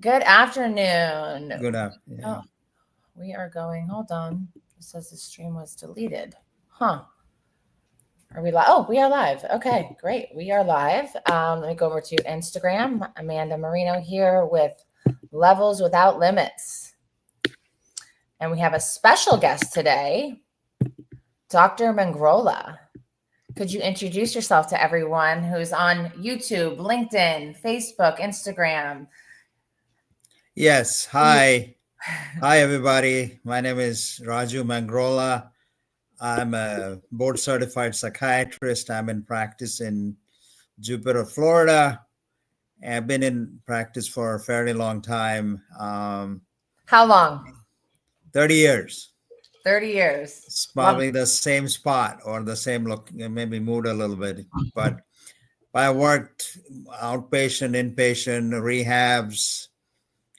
Good afternoon. Good afternoon. Oh, we are going. Hold on. It says the stream was deleted. Huh. Are we live? Oh, we are live. Okay, great. We are live. Let me go over to Instagram. Amanda Marino here with Levels Without Limits. And we have a special guest today, Dr. Mangrola. Could you introduce yourself to everyone who's on YouTube, LinkedIn, Facebook, Instagram? Yes. Hi. Hi, everybody. My name is Raju Mangrola. I'm a board certified psychiatrist. I'm in practice in Jupiter, Florida. I've been in practice for a fairly long time. How long? 30 years. 30 years. It's probably the same spot or the same look, maybe moved a little bit. But I worked outpatient, inpatient, rehabs,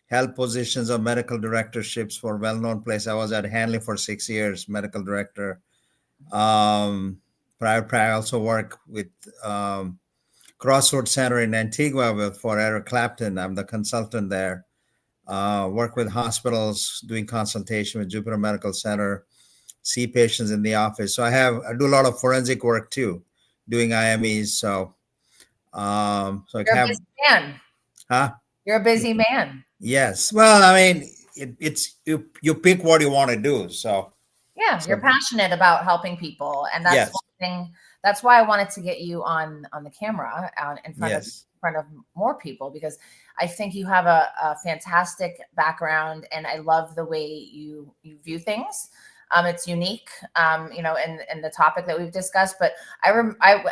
held positions of medical directorships for well-known places. I was at Hanley for 6 years, medical director. Prior, I also worked with Crossroads Center in Antigua for Eric Clapton. I'm the consultant there. Work with hospitals, doing consultation with Jupiter Medical Center, see patients in the office. So I do a lot of forensic work too, doing IMEs. So, You're a busy man. Huh? You're a busy man. Yes. Well, I mean, it's you pick what you want to do. So you're passionate about helping people, and that's one thing. That's why I wanted to get you on the camera in front of more people, because I think you have a fantastic background, and I love the way you view things. It's unique, in the topic that we've discussed. But I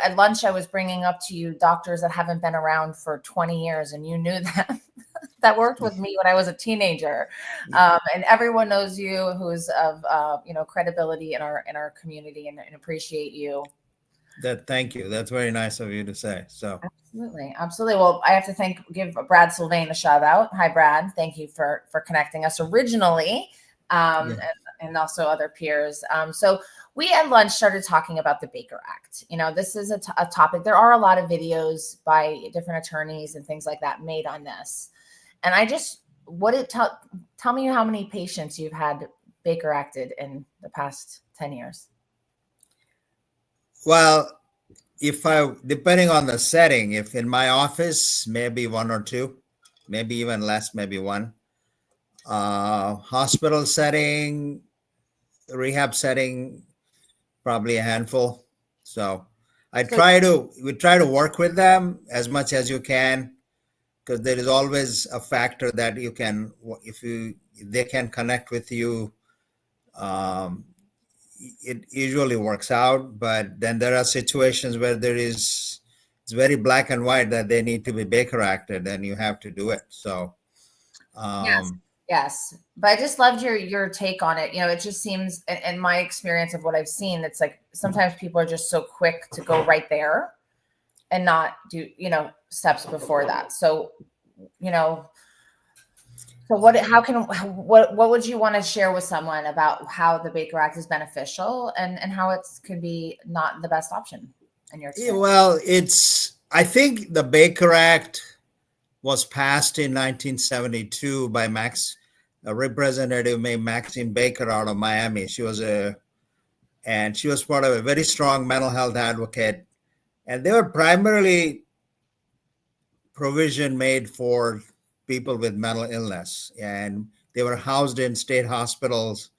at lunch, I was bringing up to you doctors that haven't been around for 20 years, and you knew that. That worked with me when I was a teenager, and everyone knows you who's of credibility in our community, and appreciate you. Thank you. That's very nice of you to say. So absolutely. Well, I have to give Brad Sylvain a shout out. Hi, Brad. Thank you for connecting us originally, and also other peers. So we at lunch started talking about the Baker Act. This is a topic. There are a lot of videos by different attorneys and things like that made on this. And tell me how many patients you've had Baker acted in the past 10 years. Well, depending on the setting, if in my office, maybe one or two, maybe even less, maybe one. Hospital setting, rehab setting, probably a handful. So we try to work with them as much as you can, because there is always a factor that if they can connect with you, it usually works out. But then there are situations where it's very black and white that they need to be Baker acted, and you have to do it. So yes. But I just loved your take on it. It just seems, in my experience of what I've seen, it's like sometimes people are just so quick to go right there and not do steps before that. So what would you want to share with someone about how the Baker Act is beneficial and how it could be not the best option in your experience? Well, I think the Baker Act was passed in 1972 by a representative named Maxine Baker out of Miami. She was part of a very strong mental health advocate, and they were primarily provision made for people with mental illness, and they were housed in state hospitals.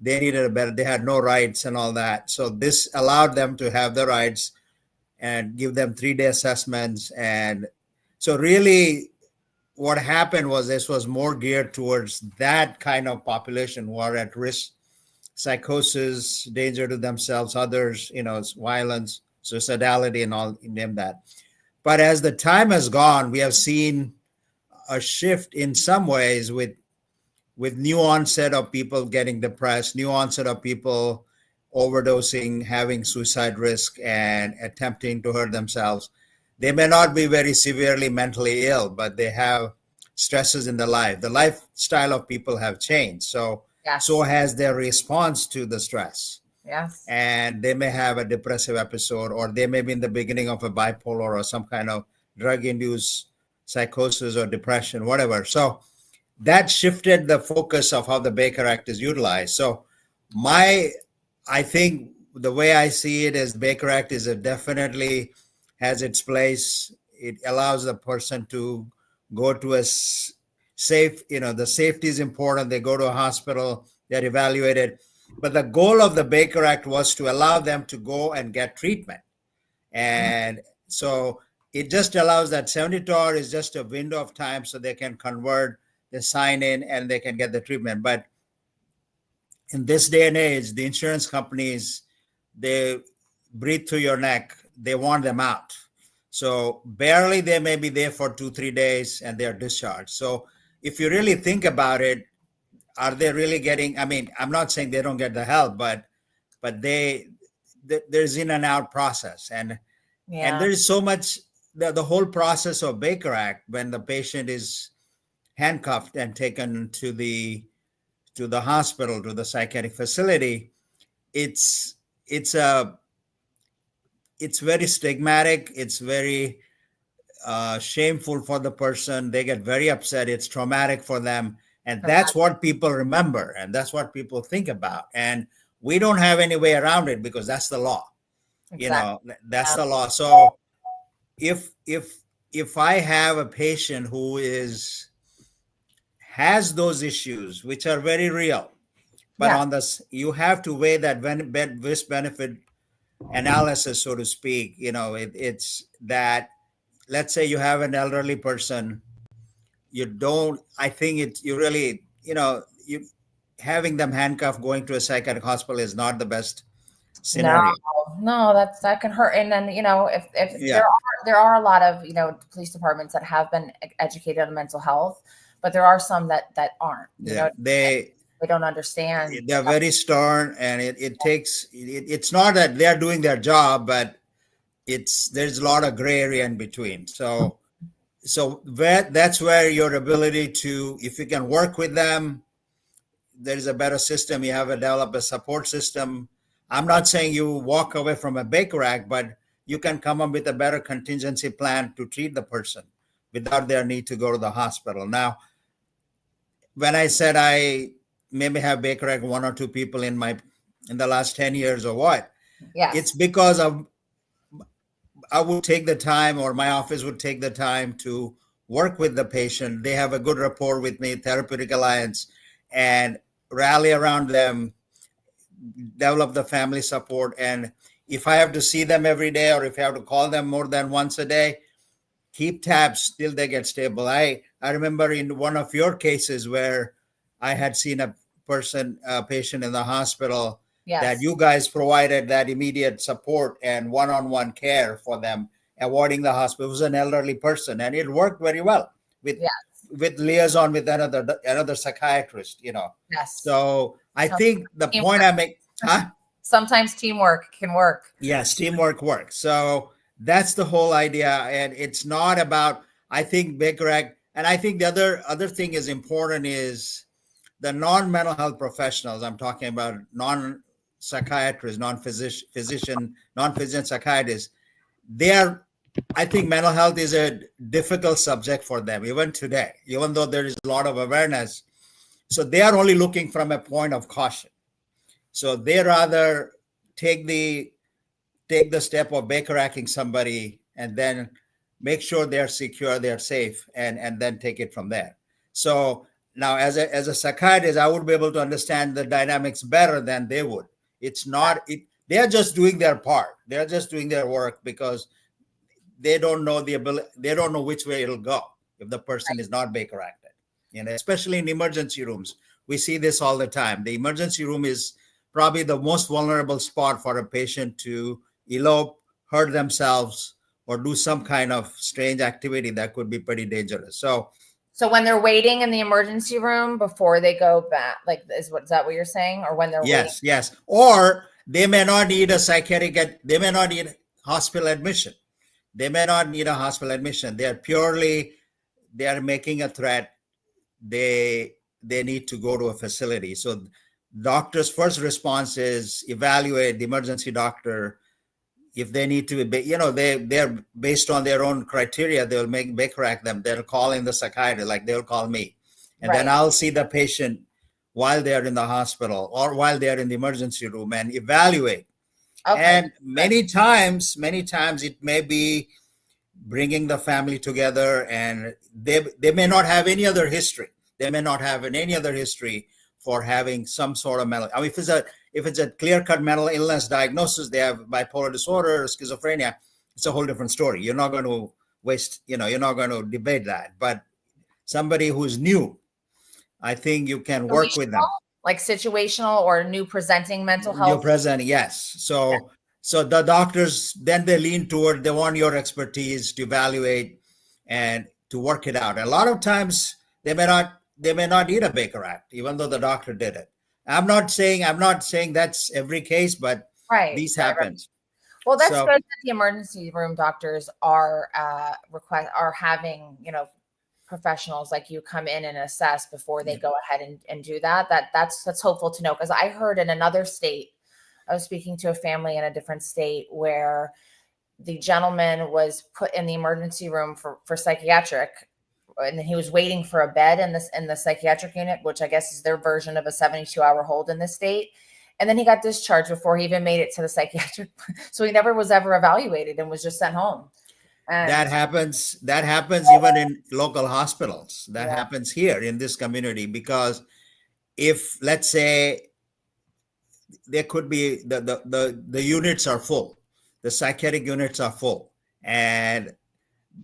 They needed they had no rights and all that. So this allowed them to have the rights and give them 3-day assessments. And so really what happened was this was more geared towards that kind of population who are at risk, psychosis, danger to themselves, others, violence, suicidality, and all, name that. But as the time has gone, we have seen a shift in some ways with new onset of people getting depressed, new onset of people overdosing, having suicide risk, and attempting to hurt themselves. They may not be very severely mentally ill, but they have stresses in their life. The lifestyle of people have changed. So has their response to the stress. Yes. And they may have a depressive episode, or they may be in the beginning of a bipolar or some kind of drug-induced psychosis or depression, whatever. So that shifted the focus of how the Baker Act is utilized. So I think the way I see it is Baker Act is definitely has its place. It allows the person to go to a safe, the safety is important. They go to a hospital, they're evaluated. But the goal of the Baker Act was to allow them to go and get treatment. And so it just allows that 72 hours is just a window of time so they can convert, they sign in, and they can get the treatment. But in this day and age, the insurance companies, they breathe through your neck. They want them out. So barely they may be there for 2-3 days and they're discharged. So if you really think about it, are they really getting, I mean, I'm not saying they don't get the help, but there's in and out process. And there's so much, the whole process of Baker Act, when the patient is handcuffed and taken to the hospital, to the psychiatric facility, it's very stigmatic. It's very shameful for the person. They get very upset. It's traumatic for them. And that's what people remember. And that's what people think about. And we don't have any way around it because that's the law. Exactly. That's the law. So if I have a patient who has those issues, which are very real, but on this, you have to weigh that risk benefit analysis, so to speak. It's that, let's say you have an elderly person, having them handcuffed going to a psychiatric hospital is not the best scenario. No, that can hurt. And then, if there are a lot of, police departments that have been educated on mental health, but there are some that aren't, they don't understand. They're very stern, and it's not that they're doing their job, but there's a lot of gray area in between. So that's where your ability to, if you can work with them, there is a better system. You have to develop a support system. I'm not saying you walk away from a Baker Act, but you can come up with a better contingency plan to treat the person without their need to go to the hospital. Now, when I said I maybe have Baker Act 1 or 2 people in the last 10 years or what, it's because I would take the time, or my office would take the time to work with the patient. They have a good rapport with me, Therapeutic Alliance, and rally around them, develop the family support. And if I have to see them every day, or if I have to call them more than once a day, keep tabs till they get stable. I remember in one of your cases where I had seen a patient in the hospital, that you guys provided that immediate support and one-on-one care for them, avoiding the hospital. It was an elderly person, and it worked very well with liaison with another psychiatrist, So I think the point I make, sometimes teamwork can work. Yes, teamwork works. So that's the whole idea. And it's not about, I think, Baker Act. And I think the other thing is important is the non-mental health professionals. I'm talking about non-psychiatrists, non-physician psychiatrists. I think mental health is a difficult subject for them, even today, even though there is a lot of awareness. So they are only looking from a point of caution. So they rather take the step of Baker Acting somebody and then make sure they're secure, they're safe, and then take it from there. So now as a psychiatrist, I would be able to understand the dynamics better than they would. They're just doing their part. They're just doing their work because they don't know they don't know which way it'll go if the person is not Baker Acted. Especially in emergency rooms. We see this all the time. The emergency room is probably the most vulnerable spot for a patient to elope, hurt themselves, or do some kind of strange activity that could be pretty dangerous. So when they're waiting in the emergency room before they go back, is that what you're saying? Or when they're waiting? Yes. Or they may not need they may not need hospital admission. They may not need a hospital admission. They are making a threat. They need to go to a facility. So doctor's first response is evaluate. The emergency doctor if they need to be, they're based on their own criteria, they'll correct them. They'll call in the psychiatrist, like they'll call me. And then I'll see the patient while they're in the hospital or while they're in the emergency room and evaluate. Okay. And many times it may be bringing the family together, and they may not have any other history. They may not have any other history for having some sort of mental. I mean, if it's a clear-cut mental illness diagnosis, they have bipolar disorder or schizophrenia, it's a whole different story. You're not going to waste, you're not going to debate that. But somebody who's new, I think you can work with them. Like situational or new presenting mental health? New presenting, yes. So the doctors, then they lean toward, they want your expertise to evaluate and to work it out. A lot of times they may not need a Baker Act, even though the doctor did it. I'm not saying that's every case, but these happen. Well, that's good that the emergency room doctors are having, professionals like you come in and assess before they go ahead and do that. That's hopeful to know, because I heard in another state, I was speaking to a family in a different state where the gentleman was put in the emergency room for psychiatric, and he was waiting for a bed in the psychiatric unit, which I guess is their version of a 72-hour hold in the state. And then he got discharged before he even made it to the psychiatric. So he never was ever evaluated and was just sent home. And that happens even in local hospitals. That happens here in this community, because if, let's say, there could be the units are full, the psychiatric units are full, and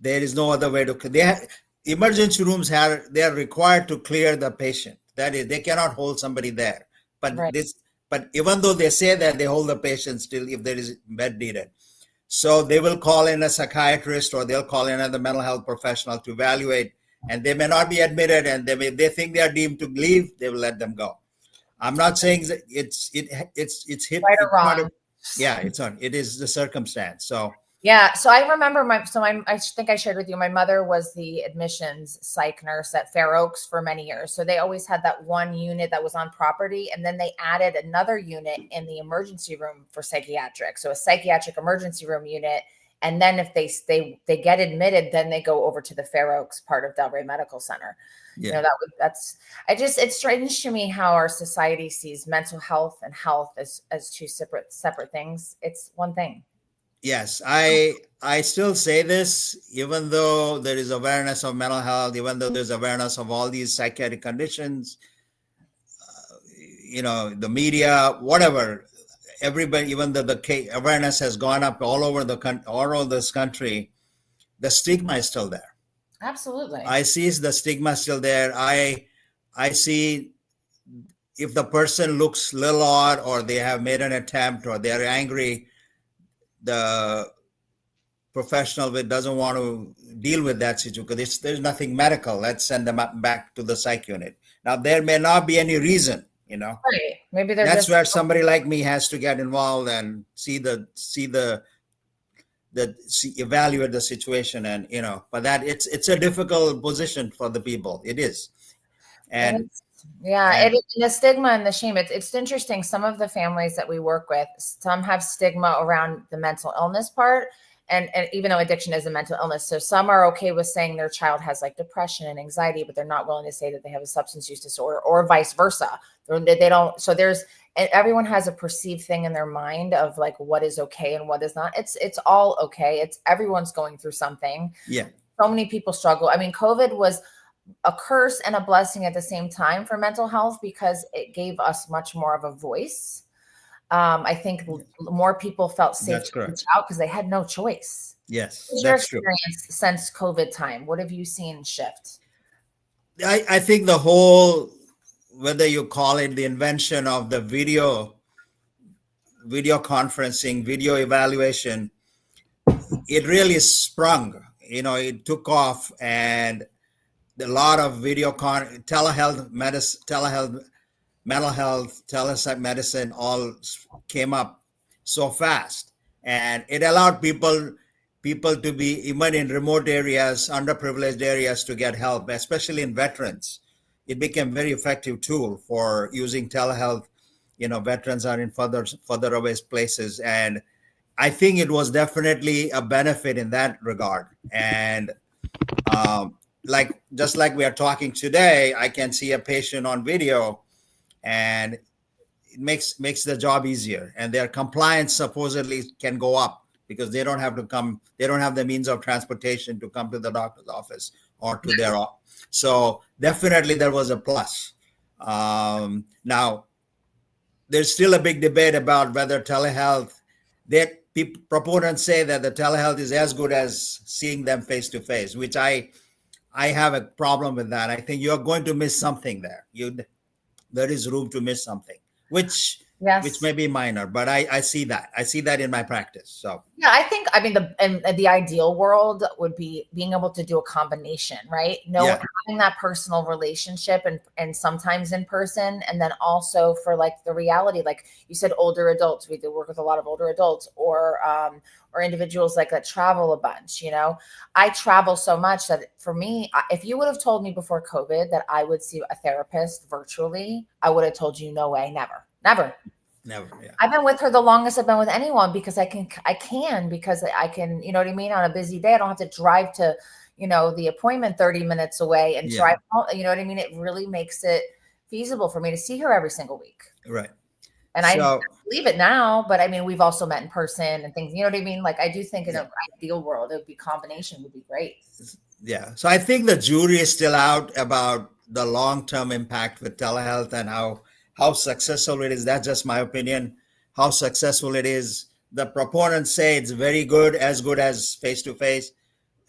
there is no other way to. Emergency rooms they're required to clear the patient. That is, they cannot hold somebody there. But but even though they say that, they hold the patient still if there is bed needed. So they will call in a psychiatrist, or they'll call in another mental health professional to evaluate, and they may not be admitted, and they think they are deemed to leave, they will let them go. I'm not saying that it's hit right or wrong. It is the circumstance. So so I remember I think I shared with you, my mother was the admissions psych nurse at Fair Oaks for many years. So they always had that one unit that was on property, and then they added another unit in the emergency room for psychiatric. So a psychiatric emergency room unit. And then if they get admitted, then they go over to the Fair Oaks part of Delray Medical Center. Yeah. It's strange to me how our society sees mental health and health as two separate things. It's one thing. Yes, I still say this, even though there is awareness of mental health, even though there's awareness of all these psychiatric conditions, the media, whatever, everybody, even though the awareness has gone up all over this country, the stigma is still there. Absolutely. I see the stigma still there. I see if the person looks a little odd, or they have made an attempt, or they're angry, the professional doesn't want to deal with that situation because there's nothing medical. Let's send them back to the psych unit. Now, there may not be any reason, Right. Maybe that's where somebody like me has to get involved and evaluate the situation, and but that it's a difficult position for the people. It is. And the stigma and the shame. It's interesting. Some of the families that we work with, some have stigma around the mental illness part, and even though addiction is a mental illness, so some are okay with saying their child has like depression and anxiety, but they're not willing to say that they have a substance use disorder, or vice versa. They don't. So everyone has a perceived thing in their mind of like what is okay and what is not. It's all okay. Everyone's going through something. Yeah. So many people struggle. I mean, COVID was a curse and a blessing at the same time for mental health, because it gave us much more of a voice. I think more people felt safe to reach out because they had no choice. Yes, what's your experience since COVID time? What have you seen shift? I think the whole, whether you call it the invention of the video conferencing, video evaluation, it really sprung. It took off, and a lot of telehealth medicine, mental health, telepsych medicine all came up so fast, and it allowed people to be, even in remote areas, underprivileged areas, to get help, especially in veterans. It became a very effective tool for using telehealth. Veterans are in further away places, and I think it was definitely a benefit in that regard. And just like we are talking today, I can see a patient on video, and it makes the job easier, and their compliance supposedly can go up because they don't have to come. They don't have the means of transportation to come to the doctor's office or to their office. So definitely there was a plus. Now, there's still a big debate about whether telehealth, that proponents say that the telehealth is as good as seeing them face to face, which I have a problem with that. I think you're going to miss something there. There is room to miss something, which may be minor, but I see that. I see that in my practice. So yeah, I mean, the ideal world would be being able to do a combination, right? Having that personal relationship and sometimes in person, and then also for like the reality, like you said, older adults. We do work with a lot of older adults, or individuals like that travel a bunch. I travel so much that for me, if you would have told me before COVID that I would see a therapist virtually, I would have told you no way, never. Yeah. I've been with her the longest I've been with anyone because I can, because I can, you know what I mean? On a busy day, I don't have to drive to, the appointment 30 minutes away and drive home. You know what I mean? It really makes it feasible for me to see her every single week. Right. And I believe it now, but I mean, we've also met in person and things, you know what I mean? Like I do think in an ideal world, it would be combination would be great. Yeah. So I think the jury is still out about the long-term impact with telehealth and how successful it is. That's just my opinion. How successful it is. The proponents say it's very good as face-to-face.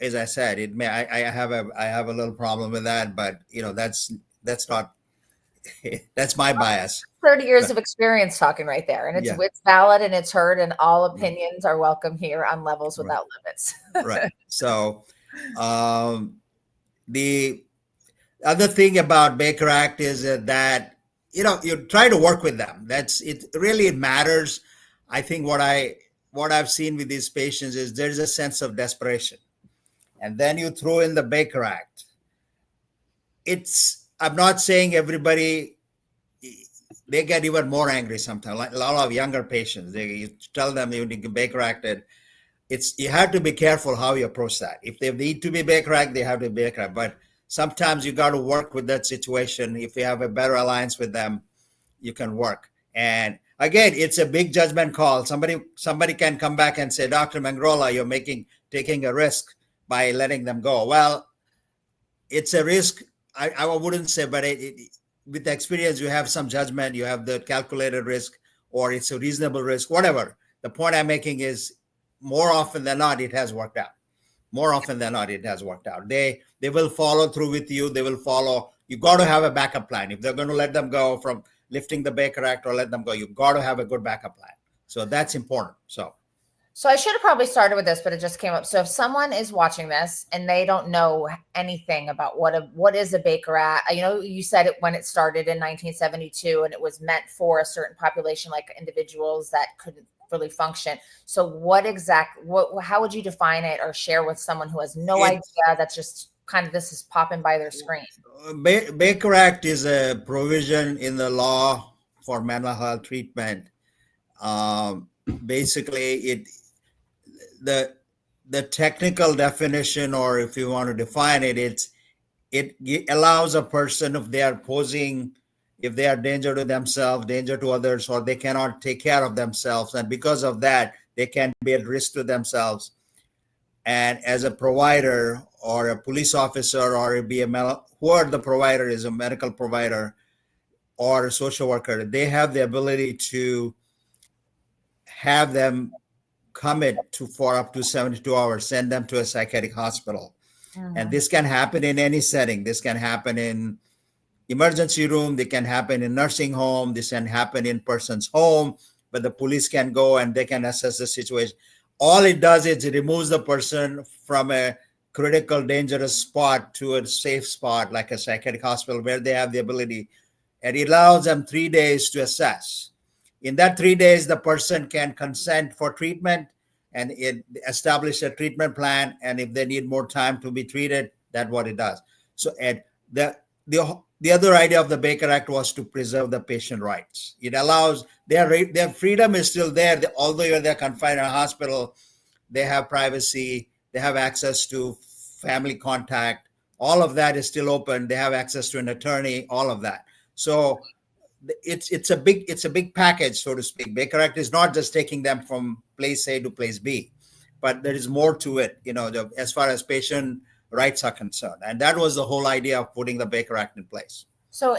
As I said, I have a little problem with that, but that's not that's my bias. 30 years of experience talking right there, and it's valid and it's heard, and all opinions are welcome here on Levels Without Limits. Right. So the other thing about Baker Act is that you try to work with them. It really matters. I think what I've seen with these patients is there's a sense of desperation. And then you throw in the Baker Act. I'm not saying everybody, they get even more angry sometimes. Like a lot of younger patients, you tell them you need to Baker Acted. You have to be careful how you approach that. If they need to be Baker Act, they have to be Baker Act. But sometimes you got to work with that situation. If you have a better alliance with them, you can work. And again, it's a big judgment call. Somebody can come back and say, Dr. Mangrola, you're taking a risk by letting them go. Well, it's a risk. I wouldn't say, but with experience, you have some judgment. You have the calculated risk, or it's a reasonable risk, whatever. The point I'm making is more often than not, it has worked out. More often than not, it has worked out. They will follow through with you. They will follow. You got to have a backup plan. If they're going to let them go from lifting the Baker Act or let them go, you've got to have a good backup plan. So that's important. So I should have probably started with this, but it just came up. So if someone is watching this and they don't know anything about what is a Baker Act, you said it when it started in 1972, and it was meant for a certain population, like individuals that couldn't really function. So how would you define it or share with someone who has no idea? That's just kind of, this is popping by their screen. Baker Act is a provision in the law for mental health treatment. Basically, the technical definition, or if you want to define it, it allows a person, if they are danger to themselves, danger to others, or they cannot take care of themselves, and because of that, they can be at risk to themselves. And as a provider or a police officer or whoever the provider is, a medical provider or a social worker, they have the ability to have them commit for up to 72 hours, send them to a psychiatric hospital. Mm-hmm. And this can happen in any setting. This can happen in emergency room. They can happen in nursing home. This can happen in person's home, but the police can go and they can assess the situation. All it does is it removes the person from a critical, dangerous spot to a safe spot, like a psychiatric hospital, where they have the ability, and it allows them 3 days to assess. In that 3 days, the person can consent for treatment and establish a treatment plan. And if they need more time to be treated, that's what it does. So the the other idea of the Baker Act was to preserve the patient rights. It allows their freedom is still there. Although they're confined in a hospital, they have privacy, they have access to family contact. All of that is still open. They have access to an attorney, all of that. So it's a big package, so to speak. Baker Act is not just taking them from place A to place B, but there is more to it, as far as patient rights are concerned. And that was the whole idea of putting the Baker Act in place. So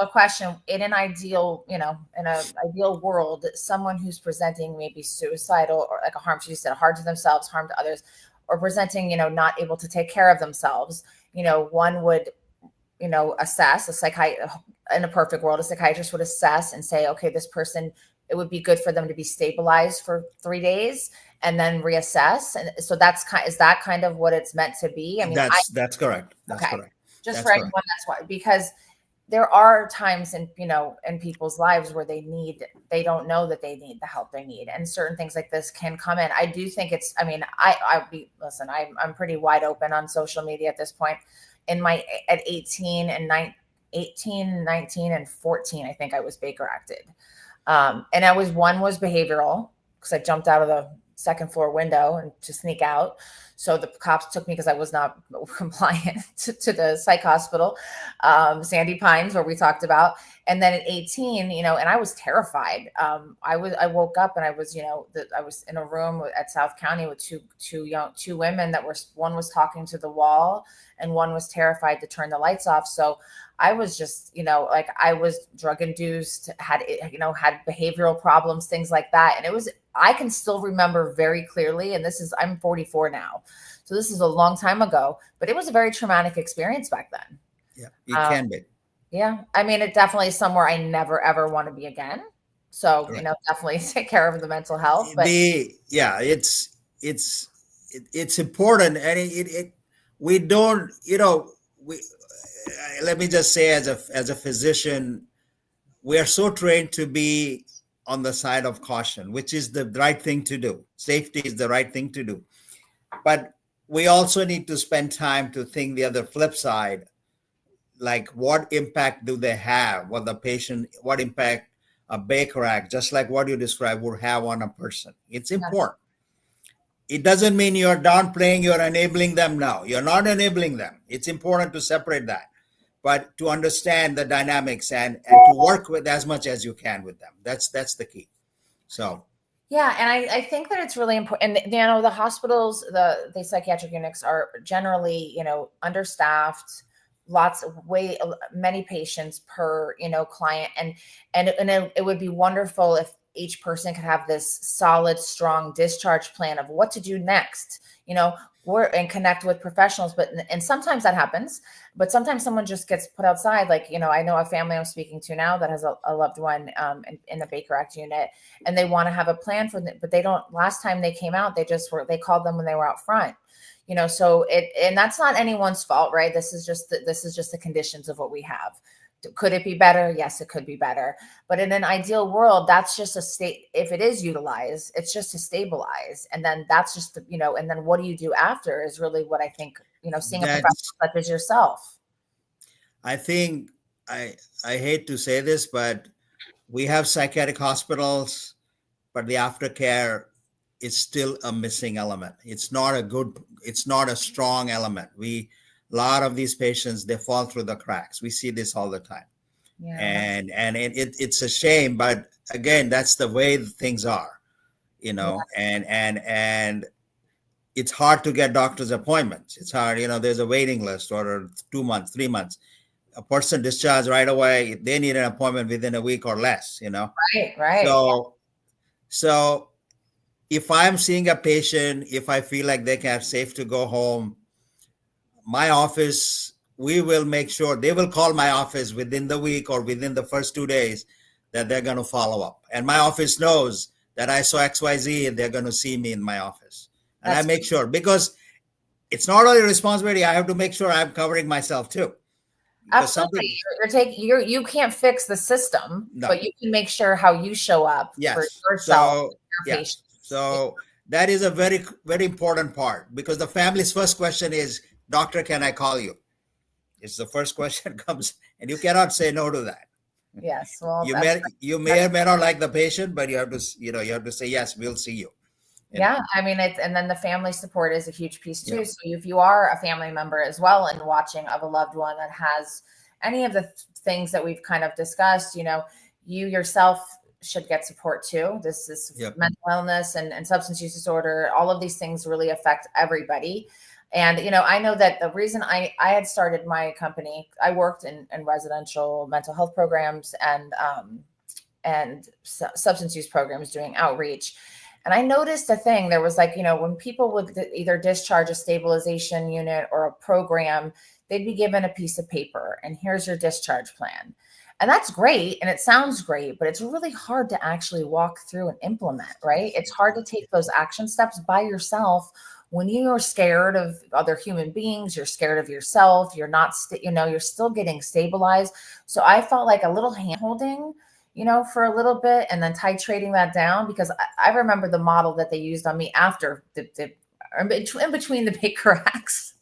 a question, in an ideal, in an ideal world, someone who's presenting maybe suicidal or like a harm, you said, harm to themselves, harm to others, or presenting, not able to take care of themselves, one would, assess in a perfect world, a psychiatrist would assess and say, okay, this person, it would be good for them to be stabilized for 3 days and then reassess. And so is that kind of what it's meant to be? I mean, that's correct. That's correct. Just for everyone, that's why, because there are times in people's lives where they don't know that they need the help they need, and certain things like this can come in. I do think I'm pretty wide open on social media at this point. At 18 and 19 and 14, I think I was Baker acted. And one was behavioral, because I jumped out of the second floor window and to sneak out. So the cops took me because I was not compliant to the psych hospital, Sandy Pines, where we talked about. And then at 18, and I was terrified. I woke up and I was in a room at South County with two women one was talking to the wall and one was terrified to turn the lights off. So I was just, I was drug induced, had behavioral problems, things like that. And I can still remember very clearly, and I'm 44 now. So this is a long time ago, but it was a very traumatic experience back then. Yeah, it can be. Yeah. I mean, it definitely is somewhere I never, ever want to be again. So, right. Definitely take care of the mental health. But it's important. And we don't, let me just say, as a physician, we are so trained to be on the side of caution, which is the right thing to do. Safety is the right thing to do. But we also need to spend time to think the other flip side, like what impact do they have? What impact a Baker Act, just like what you described, would have on a person. It's important. It doesn't mean you're downplaying, you're enabling them now. You're not enabling them. It's important to separate that, but to understand the dynamics and to work with as much as you can with them. That's the key. So. Yeah. And I think that it's really important. And, the hospitals, the psychiatric units are generally, understaffed, many patients per, client. And it would be wonderful if each person could have this solid, strong discharge plan of what to do next, and connect with professionals. And sometimes that happens, but sometimes someone just gets put outside. Like, I know a family I'm speaking to now that has a loved one in the Baker Act unit, and they want to have a plan for them, but they don't. Last time they came out, they called them when they were out front. So and that's not anyone's fault, right? This is just the conditions of what we have. Could it be better? Yes, it could be better. But in an ideal world, that's just a state. If it is utilized, it's just to stabilize. And then that's just, and then what do you do after is really what I think, seeing a professional such as yourself. I think I hate to say this, but we have psychiatric hospitals, but the aftercare is still a missing element. It's not a strong element. A lot of these patients, they fall through the cracks. We see this all the time. Yeah. And it's a shame, but again, that's the way things are, yeah. And it's hard to get doctor's appointments. It's hard, there's a waiting list or 2 months, 3 months. A person discharged right away, they need an appointment within a week or less, Right. So if I'm seeing a patient, if I feel like they are safe to go home, my office, we will make sure they will call my office within the week or within the first 2 days that they're going to follow up. And my office knows that I saw XYZ and they're going to see me in my office. And I make sure, because it's not only responsibility, I have to make sure I'm covering myself too. Absolutely. You can't fix the system, but you can make sure how you show up for yourself, your patients. So that is a very, very important part, because the family's first question is, doctor, can I call you? It's the first question comes, and you cannot say no to that. Yes. Well, you may or may not like the patient, but you have to say, yes, we'll see you. Yeah, I mean, and then the family support is a huge piece too. Yeah. So if you are a family member as well and watching of a loved one that has any of the things that we've kind of discussed, you yourself should get support too. This is mental illness and substance use disorder. All of these things really affect everybody. And, I know that the reason I had started my company, I worked in residential mental health programs and substance use programs doing outreach. And I noticed a thing. There was when people would either discharge a stabilization unit or a program, they'd be given a piece of paper and here's your discharge plan. And that's great. And it sounds great, but it's really hard to actually walk through and implement, right? It's hard to take those action steps by yourself when you're scared of other human beings, you're scared of yourself, you're not, you're still getting stabilized. So I felt like a little hand holding, for a little bit and then titrating that down, because I remember the model that they used on me after in between the Baker Acts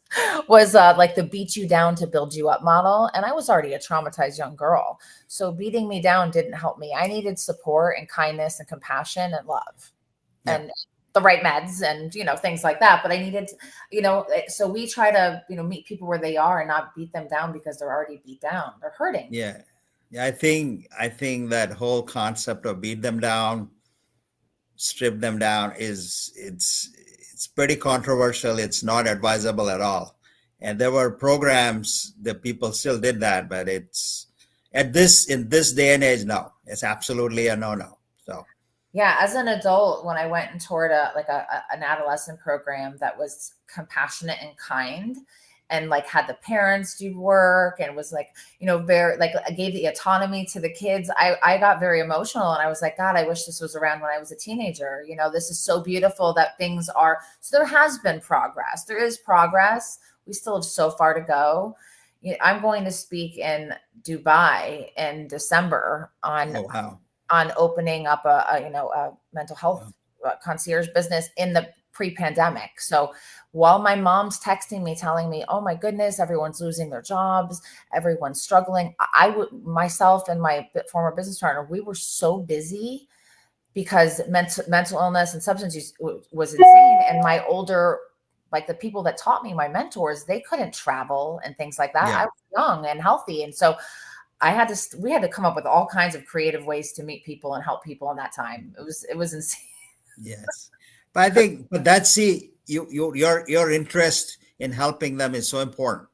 was like the beat you down to build you up model. And I was already a traumatized young girl. So beating me down didn't help me. I needed support and kindness and compassion and love and the right meds and, things like that. But I needed, so we try to, meet people where they are and not beat them down because they're already beat down. They're hurting. Yeah. Yeah. I think that whole concept of beat them down, strip them down it's pretty controversial. It's not advisable at all. And there were programs that people still did that, but it's in this day and age, no, it's absolutely a no. So. Yeah, as an adult, when I went and toured an adolescent program that was compassionate and kind, and had the parents do work and was very I gave the autonomy to the kids, I got very emotional and I was like, God, I wish this was around when I was a teenager. This is so beautiful that things are. So there has been progress. There is progress. We still have so far to go. I'm going to speak in Dubai in December on. Oh, wow. On opening up a mental health concierge business in the pre-pandemic. So while my mom's texting me, telling me, oh my goodness, everyone's losing their jobs, everyone's struggling, myself and my former business partner, we were so busy because mental illness and substance use was insane. And my older, the people that taught me, my mentors, they couldn't travel and things like that. Yeah. I was young and healthy. And so we had to come up with all kinds of creative ways to meet people and help people in that time. It was insane. Yes. But I think, your interest in helping them is so important.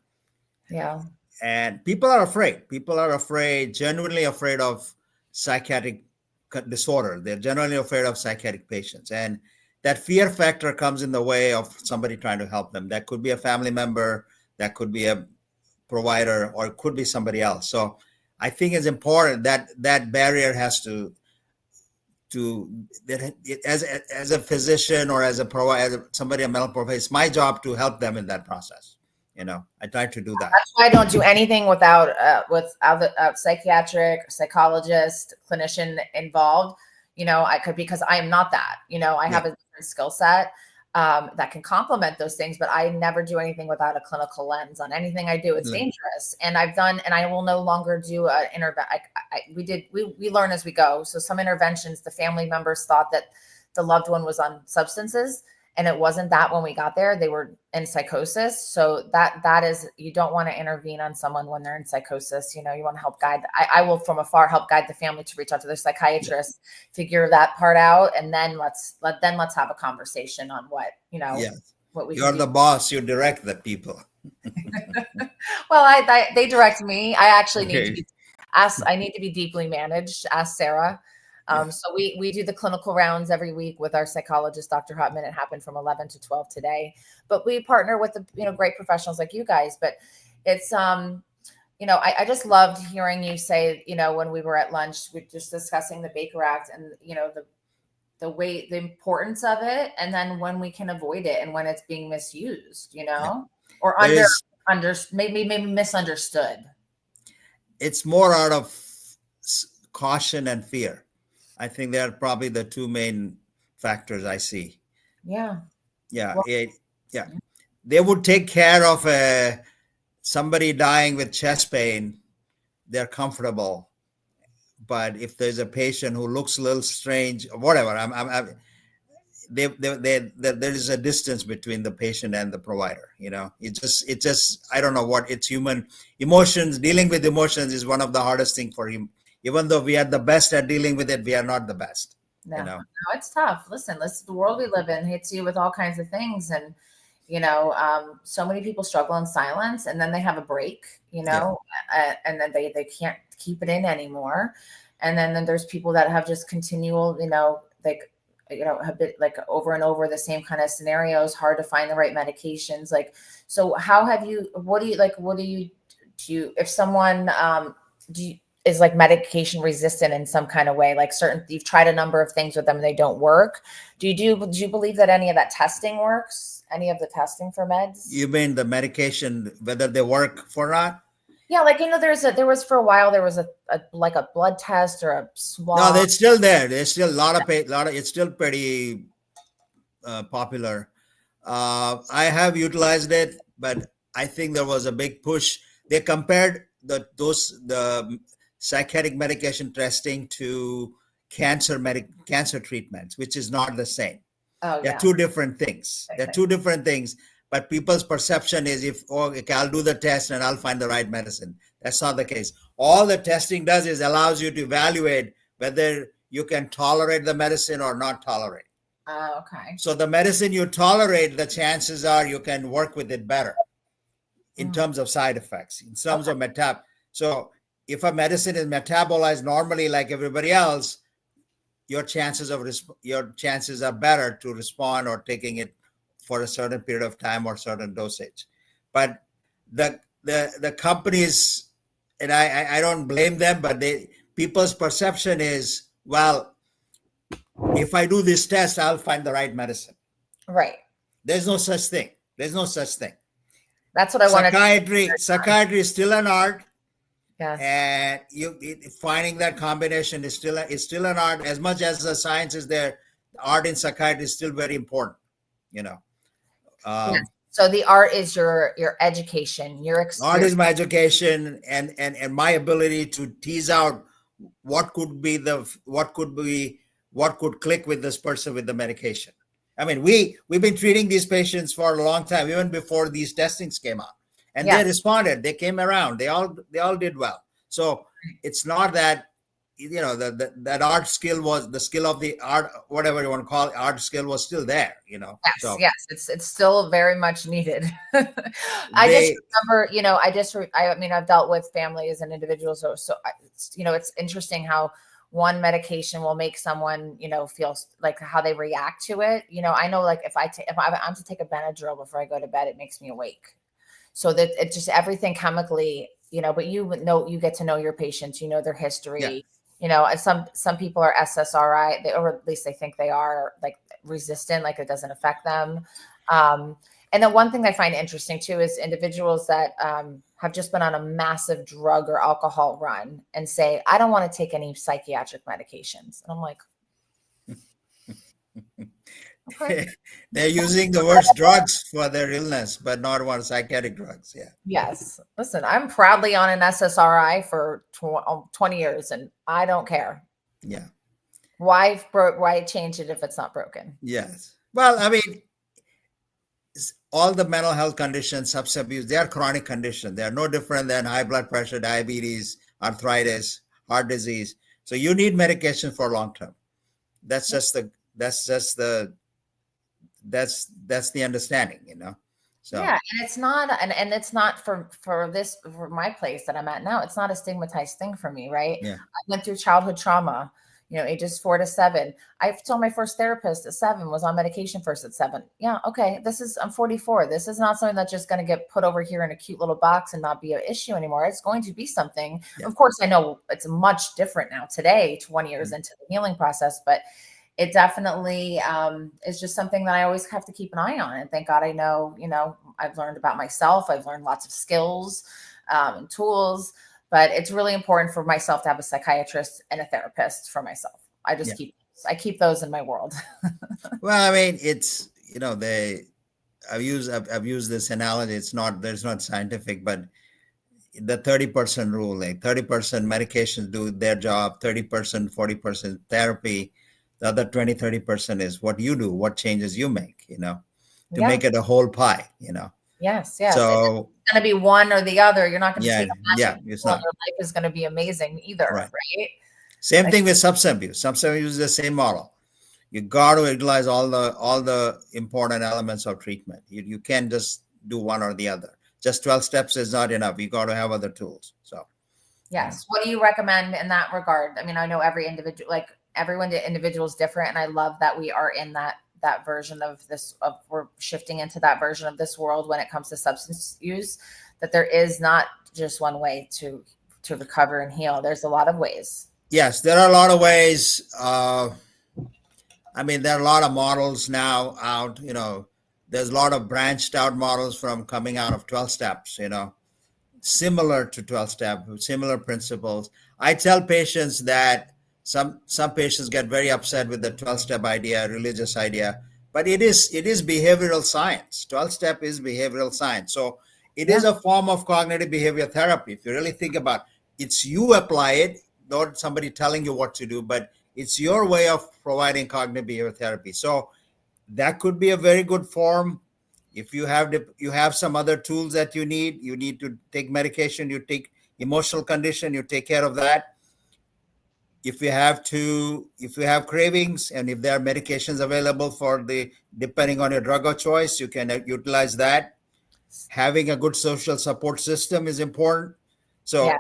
Yeah. And people are afraid. People are afraid, genuinely afraid of psychiatric disorder. They're genuinely afraid of psychiatric patients. And that fear factor comes in the way of somebody trying to help them. That could be a family member, that could be a provider, or it could be somebody else. So I think it's important that that barrier has to as a physician or as a provider, somebody, a mental professional, it's my job to help them in that process. I try to do that. That's why I don't do anything without a psychiatric, psychologist, clinician involved. Because I am not that. I have a different skill set that can complement those things, but I never do anything without a clinical lens on anything I do. It's dangerous. And I will no longer do an intervention. We learn as we go. So some interventions, the family members thought that the loved one was on substances, and it wasn't that when we got there. They were in psychosis. So that is, you don't want to intervene on someone when they're in psychosis. You want to help guide. I will from afar help guide the family to reach out to their psychiatrist, figure that part out, and then let's have a conversation on what what we. You're the boss. You direct the people. Well, they direct me. I actually need to be asked. I need to be deeply managed. Ask Sarah. So we do the clinical rounds every week with our psychologist, Dr. Hutman. It happened from 11 to 12 today, but we partner with the, great professionals like you guys. But it's, I just loved hearing you say, when we were at lunch, we were just discussing the Baker Act and, the importance of it. And then when we can avoid it and when it's being misused, or maybe misunderstood. It's more out of caution and fear. I think they're probably the two main factors I see. Yeah. Yeah. Well, they would take care of a somebody dying with chest pain, they're comfortable. But if there's a patient who looks a little strange or whatever, there is a distance between the patient and the provider. It just, I don't know what, it's human emotions. Dealing with emotions is one of the hardest things for him. Even though we are the best at dealing with it, we are not the best. No, it's tough. Listen, the world we live in hits you with all kinds of things. And, so many people struggle in silence, and then they have a break, and then they can't keep it in anymore. And then there's people that have just continual, have been like over and over the same kind of scenarios, hard to find the right medications. Like, so what do you do if someone, is like medication resistant in some kind of way, like you've tried a number of things with them and they don't work. Do you believe that any of that testing works? Any of the testing for meds? You mean the medication, whether they work or not? Yeah, like, there was for a while, there was a blood test or a swab. No, it's still there. There's still a lot of it's still pretty popular. I have utilized it, but I think there was a big push. They compared the psychiatric medication testing to cancer treatments, which is not the same. They're two different things. They're two different things. But people's perception is okay, I'll do the test and I'll find the right medicine. That's not the case. All the testing does is allows you to evaluate whether you can tolerate the medicine or not tolerate. Okay. So the medicine you tolerate, the chances are you can work with it better in terms of side effects, in terms of So if a medicine is metabolized normally like everybody else, your chances are better to respond or taking it for a certain period of time or certain dosage. But the companies, and I don't blame them, but people's perception is, well, if I do this test, I'll find the right medicine. Right. There's no such thing. That's what I wanted. Psychiatry is still an art. Yes. And finding that combination is still an art. As much as the science is there, the art in psychiatry is still very important. So the art is your education, your experience. Art is my education and my ability to tease out what could click with this person with the medication. I mean, we've been treating these patients for a long time, even before these testings came out. And they responded. They came around. They all did well. So it's not that, that art skill was the skill of the art, whatever you want to call it, art skill was still there. Yes, it's still very much needed. I remember, I've dealt with families and individuals. So it's interesting how one medication will make someone, feel like how they react to it. I know, like if I'm to take a Benadryl before I go to bed, it makes me awake. So that it's just everything chemically, but you get to know your patients, their history. Yeah. Some people are SSRI, or at least they think they are, like resistant, like it doesn't affect them. And then one thing I find interesting too is individuals that have just been on a massive drug or alcohol run and say, I don't want to take any psychiatric medications. And I'm like, okay. They're using the worst drugs for their illness, but not one psychiatric drugs. Yeah. Yes. Listen, I'm proudly on an SSRI for 20 years and I don't care. Yeah. Why change it if it's not broken? Yes. Well, I mean, all the mental health conditions, substance abuse, they are chronic conditions. They are no different than high blood pressure, diabetes, arthritis, heart disease. So you need medication for long term. That's the understanding, So yeah, and it's not, and it's not for my place that I'm at now. It's not a stigmatized thing for me, right? Yeah. I went through childhood trauma, ages 4 to 7. I told my first therapist at 7, was on medication first at 7. Yeah, okay. I'm 44. This is not something that's just going to get put over here in a cute little box and not be an issue anymore. It's going to be something. Yeah. Of course, I know it's much different now today, 20 years into the healing process, but it definitely is just something that I always have to keep an eye on. And thank God I know, I've learned about myself. I've learned lots of skills and tools, but it's really important for myself to have a psychiatrist and a therapist for myself. I just keep those in my world. Well, I mean, it's, I've used this analogy. There's not scientific, but the 30% rule, like 30% medications do their job, 30%, 40% therapy. The other 20-30% is what you do, what changes you make, to make it a whole pie, Yes. So it's going to be one or the other. You're not going to take a magic it's pill not. and your life is going to be amazing either, right? Same thing with substance abuse. Substance abuse is the same model. You got to utilize all the important elements of treatment. You can't just do one or the other. Just 12 steps is not enough. You got to have other tools. So, yes. What do you recommend in that regard? I mean, I know every individual, like individual is different. And I love that we are in that version of this, we're shifting into that version of this world when it comes to substance use, that there is not just one way to recover and heal. There's a lot of ways. Yes, there are a lot of ways. There are a lot of models now out, there's a lot of branched out models from coming out of 12 steps, similar to 12 step, similar principles. I tell patients that some patients get very upset with the 12 step idea, religious idea, but it is behavioral science. 12 step is behavioral science. So it is a form of cognitive behavior therapy. If you really think about it, it's you apply it, not somebody telling you what to do, but it's your way of providing cognitive behavior therapy. So that could be a very good form. If you have some other tools that you need to take medication, you take emotional condition, you take care of that. If you have cravings and if there are medications available depending on your drug of choice, you can utilize that. Having a good social support system is important. So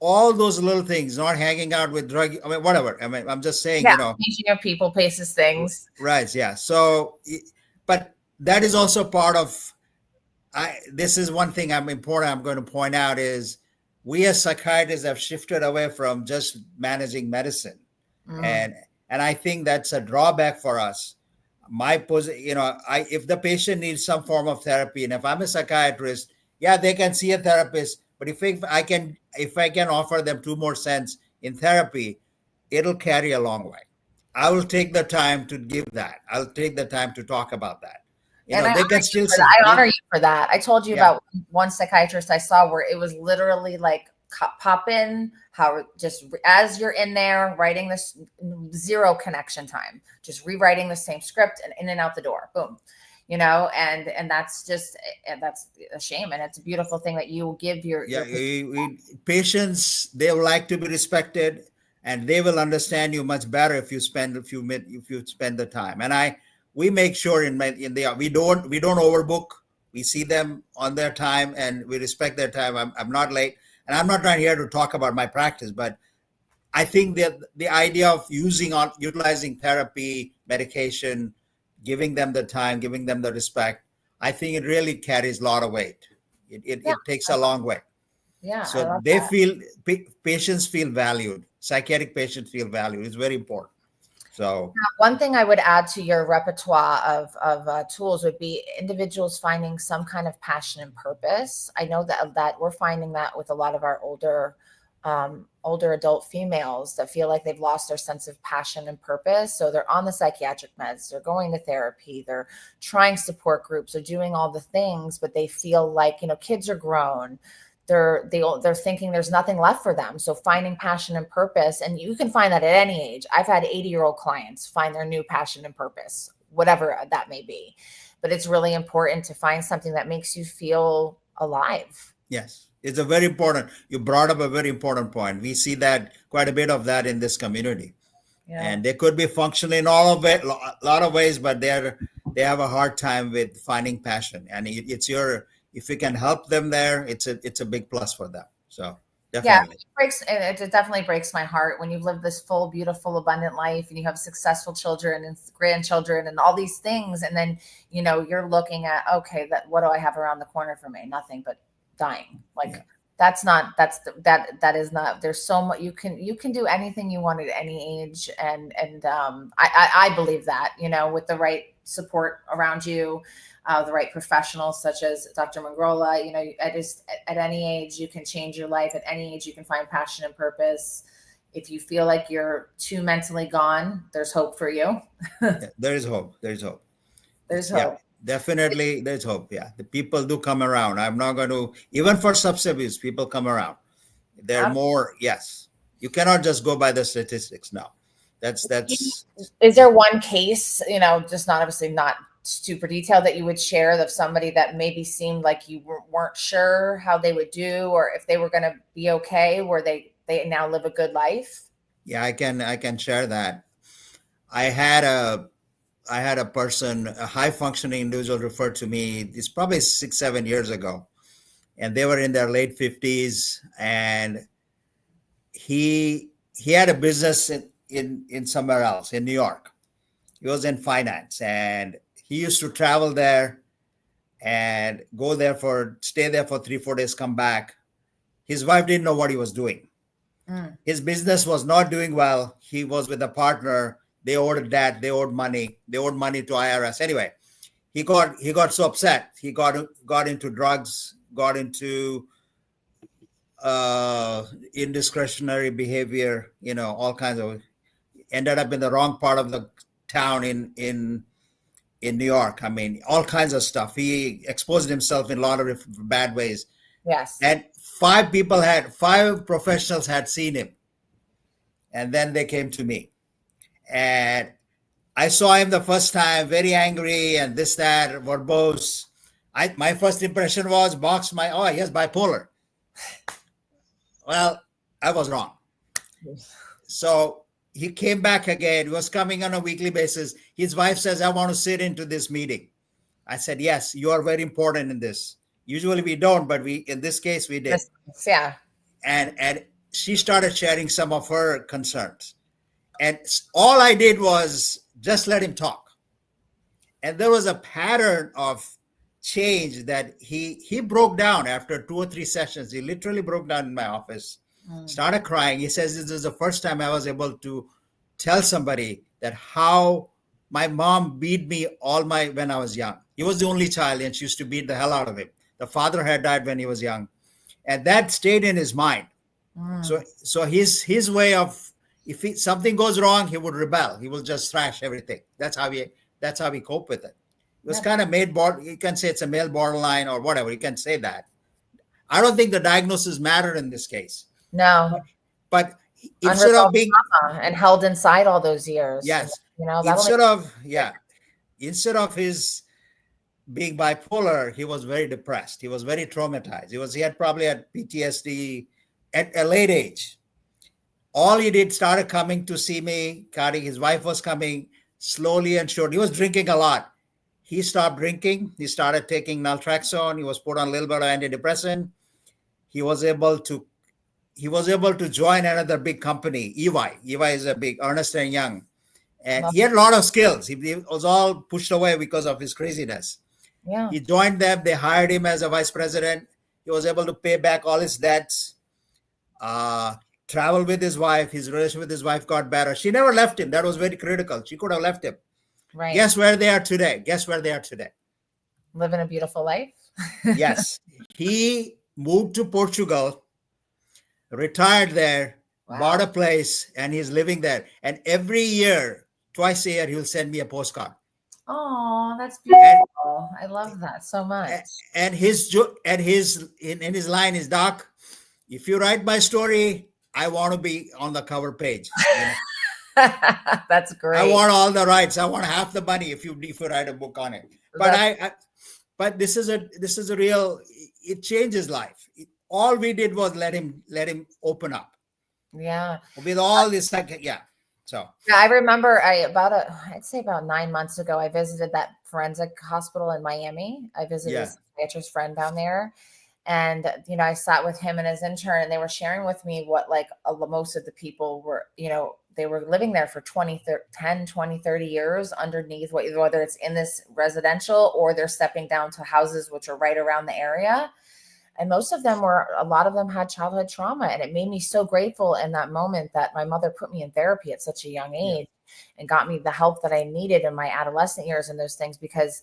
all those little things, not hanging out with drug, whatever. I'm just saying, changing of people, places, things. Right. Yeah. So, but that is also part of, this is one thing I'm going to point out is we as psychiatrists have shifted away from just managing medicine. And I think that's a drawback for us. If the patient needs some form of therapy, and if I'm a psychiatrist, they can see a therapist. But if I can offer them 2 more cents in therapy, it'll carry a long way. I will take the time to give that. I'll take the time to talk about that. They can still see. I honor you for that. I told you about one psychiatrist I saw where it was literally like pop in, how just as you're in there writing this, 0 connection time, just rewriting the same script and in and out the door, boom. And that's a shame. And it's a beautiful thing that you give your patients, they would like to be respected and they will understand you much better if you spend the time. And we make sure we don't overbook. We see them on their time and we respect their time. I'm not late, and I'm not trying here to talk about my practice, but I think that the idea of utilizing therapy, medication, giving them the time, giving them the respect, I think it really carries a lot of weight. It takes a long way. Yeah. So patients feel valued. Psychiatric patients feel valued. It's very important. So one thing I would add to your repertoire of tools would be individuals finding some kind of passion and purpose. I know that we're finding that with a lot of our older adult females that feel like they've lost their sense of passion and purpose. So they're on the psychiatric meds, they're going to therapy, they're trying support groups, they're doing all the things, but they feel like, kids are grown. They're thinking there's nothing left for them. So finding passion and purpose, and you can find that at any age. I've had 80-year-old clients find their new passion and purpose, whatever that may be. But it's really important to find something that makes you feel alive. Yes. It's a very important, you brought up a very important point. We see that quite a bit of that in this community. And they could be functioning in a lot of ways, but they have a hard time with finding passion. And if you can help them there, it's a big plus for them. So definitely. It definitely breaks my heart when you've lived this full, beautiful, abundant life and you have successful children and grandchildren and all these things. And then, you're looking at, okay, what do I have around the corner for me? Nothing but dying. That is not, there's so much you can do anything you want at any age. And I believe that, with the right support around you, the right professionals such as Dr. Mangrola, at any age you can change your life. At any age you can find passion and purpose. If you feel like you're too mentally gone, there's hope for you. There is hope. There's hope. There's hope. Definitely, there's hope. Yeah, the people do come around. I'm not going to, even for substance abuse, people come around. They're more, yes. You cannot just go by the statistics. No, that's. Is there one case, just not obviously not super detailed, that you would share of somebody that maybe seemed like you weren't sure how they would do, or if they were going to be okay, where they now live a good life? Yeah, I can share that. I had a person, a high functioning individual, referred to me. It's probably 6-7 years ago, and they were in their late 50s, and he had a business in somewhere else in New York. He was in finance, and he used to travel there and stay there for 3-4 days, come back. His wife didn't know what he was doing. His business was not doing well. He was with a partner. They owed debt. They owed money. They owed money to IRS. Anyway, he got so upset. He got into drugs, got into indiscretionary behavior. All kinds of. Ended up in the wrong part of the town in New York. I mean, all kinds of stuff. He exposed himself in a lot of bad ways. Yes. And 5 professionals had seen him. And then they came to me. And I saw him the first time, very angry and this, that, verbose. My first impression was, he has bipolar. Well, I was wrong. So he came back again. He was coming on a weekly basis. His wife says, I want to sit into this meeting. I said, yes, you are very important in this. Usually we don't, but in this case we did. Yeah. And she started sharing some of her concerns. And all I did was just let him talk. And there was a pattern of change that he broke down after 2 or 3 sessions. He literally broke down in my office, started crying. He says, this is the first time I was able to tell somebody that how my mom beat me when I was young. He was the only child, and she used to beat the hell out of him. The father had died when he was young, and that stayed in his mind. So his way of, if something goes wrong, he would rebel. He will just thrash everything. That's how he coped with it. It was kind of you can say it's a male borderline or whatever. You can say that. I don't think the diagnosis mattered in this case. No. But instead of being and held inside all those years. Yes. And, instead of his being bipolar, he was very depressed. He was very traumatized. He had probably had PTSD at a late age. All he did, started coming to see me. His wife was coming slowly and surely. He was drinking a lot. He stopped drinking. He started taking naltrexone. He was put on a little bit of antidepressant. He was able to join another big company, EY. EY is a big Ernst & Young. And he had a lot of skills. He was all pushed away because of his craziness. Yeah. He joined them. They hired him as a vice president. He was able to pay back all his debts, travel with his wife. His relationship with his wife got better. She never left him. That was very critical. She could have left him. Right. Guess where they are today? Living a beautiful life. Yes. He moved to Portugal, retired there, bought a place, and he's living there. And every year, twice a year, he'll send me a postcard. Oh, that's beautiful. I love that so much. And his line is, Doc, if you write my story, I want to be on the cover page. That's great. I want all the rights. I want half the money if you write a book on it. But this is a real. It changes life. All we did was let him open up. Yeah. With all this, So I remember I'd say about 9 months ago, I visited that forensic hospital in Miami. I visited a psychiatrist friend down there. And, I sat with him and his intern, and they were sharing with me what most of the people were, they were living there for 10, 20, 30 years underneath, whether it's in this residential or they're stepping down to houses which are right around the area. And a lot of them had childhood trauma. And it made me so grateful in that moment that my mother put me in therapy at such a young age and got me the help that I needed in my adolescent years and those things, because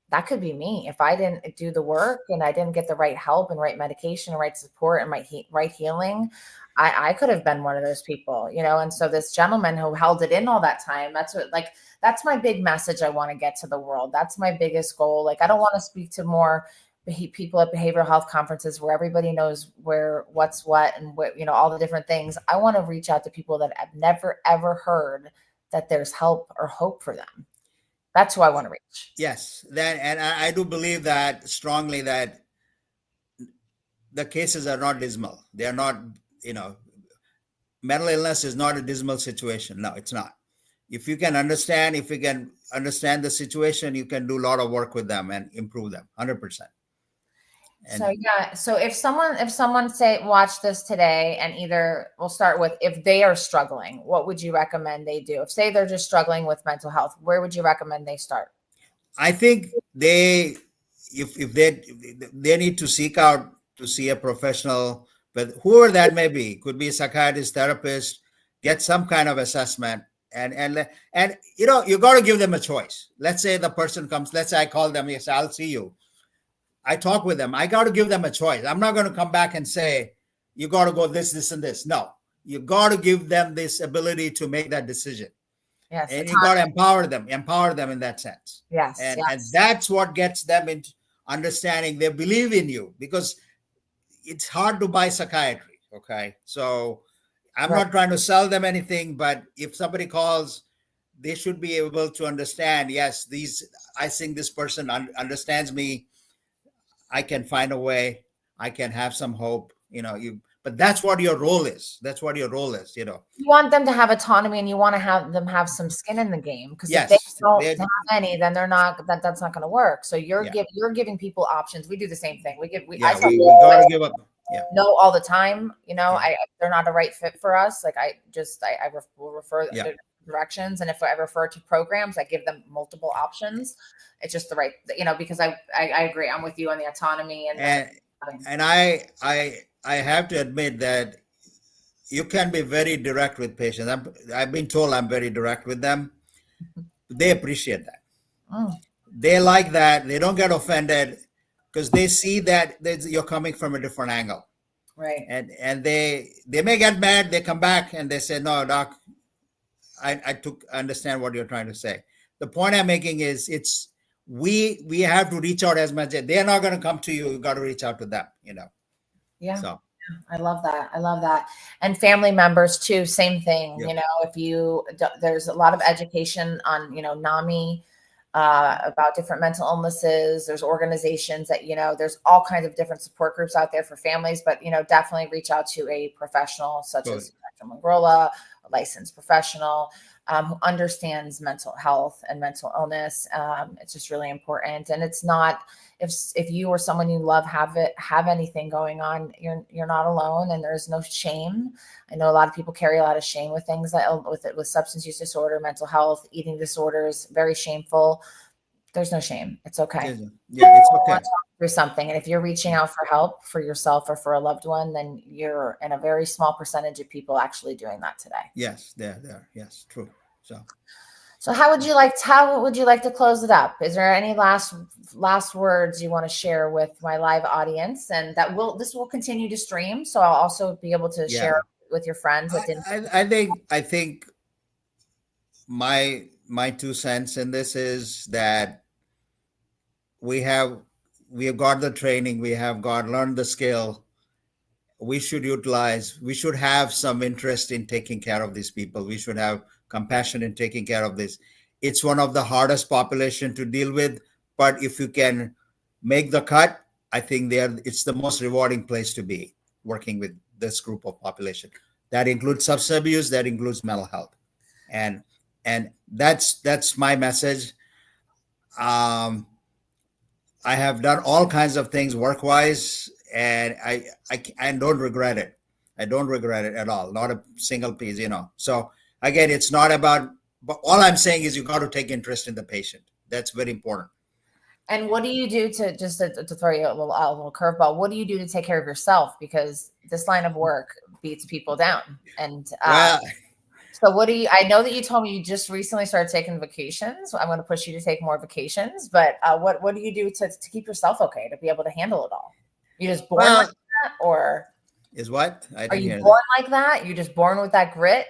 that could be me. If I didn't do the work and I didn't get the right help and right medication and right support and right healing, I could have been one of those people, And so this gentleman who held it in all that time, that's my big message I want to get to the world. That's my biggest goal. Like, I don't want to speak to more people at behavioral health conferences where everybody knows what's what and what, all the different things. I want to reach out to people that have never, ever heard that there's help or hope for them. That's who I want to reach. Yes, and I do believe that strongly, that the cases are not dismal. They are not, mental illness is not a dismal situation. No, it's not. If you can understand the situation, you can do a lot of work with them and improve them 100%. So if someone say watch this today, and either we'll start with, if they are struggling, what would you recommend they do? If say they're just struggling with mental health, where would you recommend they start? I think if they need to seek out to see a professional, but whoever that may be, could be a psychiatrist, therapist, get some kind of assessment, and you got to give them a choice. Let's say the person comes, let's say I call them, yes, I'll see you. I talk with them. I got to give them a choice. I'm not going to come back and say, you got to go this, and this. No, you got to give them this ability to make that decision. Yes. And you got to empower them in that sense. Yes. And that's what gets them into understanding they believe in you, because it's hard to buy psychiatry. Okay. So I'm not trying to sell them anything, but if somebody calls, they should be able to understand, yes, I think this person understands me. I can find a way. I can have some hope, but that's what your role is. You want them to have autonomy, and you want to have them have some skin in the game, because if they don't have any, then that's not going to work. So you're giving people options. We do the same thing. We got to give up. Yeah. No, all the time, they're not a right fit for us. Like I will refer directions. And if I refer to programs, I give them multiple options. It's just the right, because I agree. I'm with you on the autonomy and I have to admit that you can be very direct with patients. I've been told I'm very direct with them. They appreciate that. They like that. They don't get offended, because they see that you're coming from a different angle. Right. And they may get mad. They come back and they say, no, doc, I understand what you're trying to say. The point I'm making is we have to reach out as much. They're not going to come to you. You got to reach out to them, Yeah. So I love that. And family members too, same thing. Yep. There's a lot of education on, NAMI, about different mental illnesses. There's organizations that, there's all kinds of different support groups out there for families, but, definitely reach out to a professional such as Raju Mangrola, a licensed professional, who understands mental health and mental illness. It's just really important. And it's not, if you or someone you love have anything going on, you're not alone, and there's no shame. I know a lot of people carry a lot of shame with things with substance use disorder, mental health, eating disorders, very shameful. There's no shame. It's okay. Yeah, it's okay. Through something. And if you're reaching out for help for yourself or for a loved one, then you're in a very small percentage of people actually doing that today. Yes, there. Yes, true. So how would you like to close it up? Is there any last words you want to share with my live audience? And this will continue to stream, so I'll also be able to share with your friends. I think my 2 cents in this is that we have got the training, we have learned the skill. We should have some interest in taking care of these people. We should have compassion in taking care of this. It's one of the hardest population to deal with, but if you can make the cut, I think it's the most rewarding place to be, working with this group of population. That includes substance abuse, that includes mental health. And that's my message. I have done all kinds of things work-wise, and I don't regret it. I don't regret it at all. Not a single piece, So again, it's not about, but all I'm saying is you got to take interest in the patient. That's very important. And what do you do to throw you a little curveball? What do you do to take care of yourself? Because this line of work beats people down. And So I know that you told me you just recently started taking vacations. I'm going to push you to take more vacations, but what do you do to keep yourself okay, to be able to handle it all? You just born like that, or is what? Are you born like that? You're just born with that grit?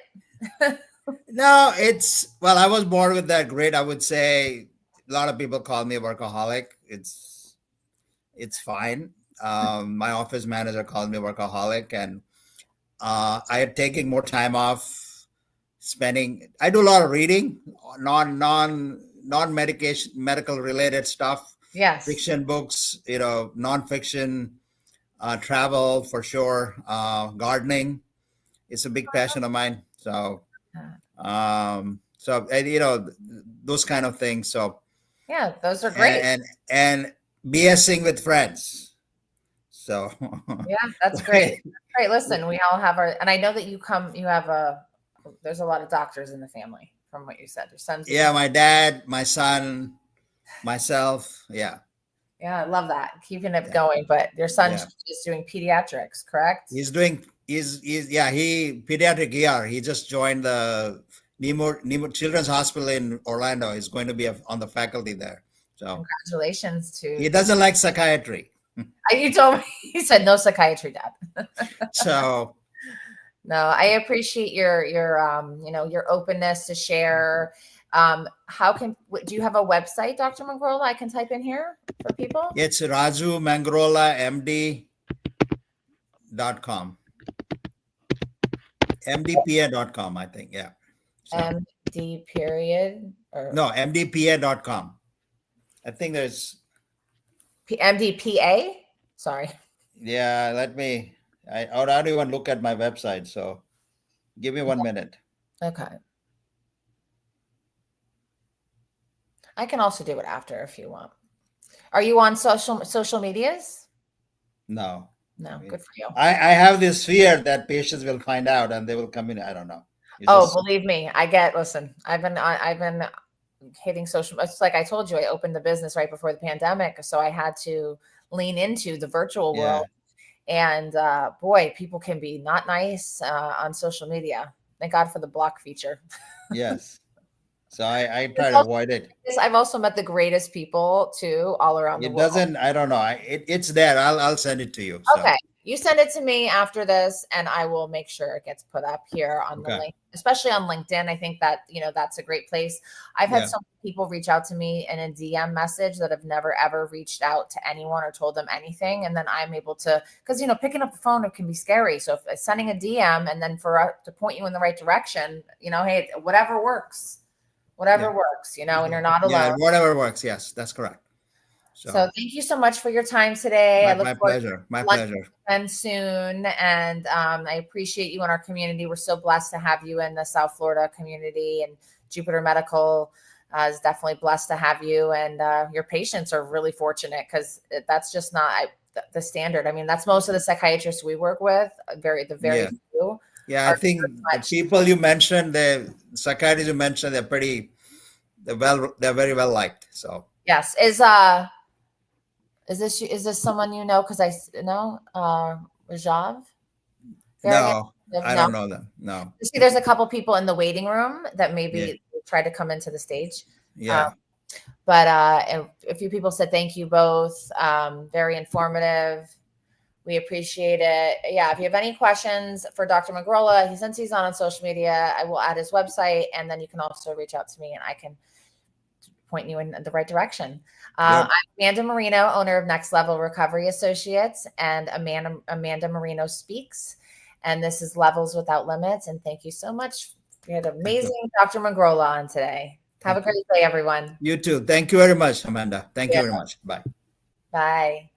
No, I was born with that grit. I would say a lot of people call me a workaholic. It's fine. My office manager called me a workaholic, and I had taken more time off. I do a lot of reading, non-medication, medical related stuff. Yes. Fiction books, non-fiction, travel for sure. Gardening is a big passion of mine. So, those kind of things. So, yeah, those are great. And BSing with friends. So, yeah, that's great. Great. Listen, we all have and I know that there's a lot of doctors in the family from what you said. Your son's. Yeah, my dad, my son, myself. Yeah. Yeah, I love that. Keeping it going. But your son's just doing pediatrics, correct? He's pediatric ER. He just joined the Nemo Children's Hospital in Orlando. He's going to be on the faculty there. So congratulations to. He doesn't like psychiatry. You told me, he said no psychiatry, Dad. So. No, I appreciate your openness to share. Do you have a website, Dr. Mangrola, I can type in here for people? It's Raju Mangrola MD.com. MDPA.com, I think. Yeah. So. MD period? No, MDPA.com. I think there's. MDPA? Sorry. Yeah, I don't even look at my website, so give me 1 minute. Okay. I can also do it after if you want. Are you on social medias? No. No, good for you. I have this fear that patients will find out and they will come in. I don't know. Believe me, listen, I've been hitting social. It's like I told you, I opened the business right before the pandemic, so I had to lean into the virtual world. And boy, people can be not nice on social media. Thank God for the block feature. Yes. So I try to avoid it. I've also met the greatest people too, all around the world. I don't know. It's there. I'll send it to you. So. Okay. You send it to me after this, and I will make sure it gets put up here on the link, especially on LinkedIn. I think that, that's a great place. I've had some people reach out to me in a DM message that have never, ever reached out to anyone or told them anything. And then I'm able to, because, picking up the phone, it can be scary. So if sending a DM and then to point you in the right direction, hey, whatever works, and you're not alone. Yeah, whatever works. Yes, that's correct. So thank you so much for your time today. My pleasure. My pleasure. And soon. And I appreciate you in our community. We're so blessed to have you in the South Florida community, and Jupiter Medical is definitely blessed to have you. And your patients are really fortunate, because that's just not the standard. I mean, that's most of the psychiatrists we work with. Very few. Yeah, I think the people you mentioned, the psychiatrists you mentioned, they're very well liked. So yes, is this someone you know? Because I know Rajav. No, I don't know them. No. See, there's a couple people in the waiting room that maybe try to come into the stage. Yeah. But a few people said thank you both. Very informative. We appreciate it. Yeah. If you have any questions for Dr. Mangrola, since he's on social media, I will add his website, and then you can also reach out to me, and I can point you in the right direction. I'm Amanda Marino, owner of Next Level Recovery Associates, and Amanda Marino Speaks. And this is Levels Without Limits. And thank you so much. We had amazing Dr. Mangrola on today. Have a great day, everyone. You too. Thank you very much, Amanda. Thank you very much. Bye. Bye.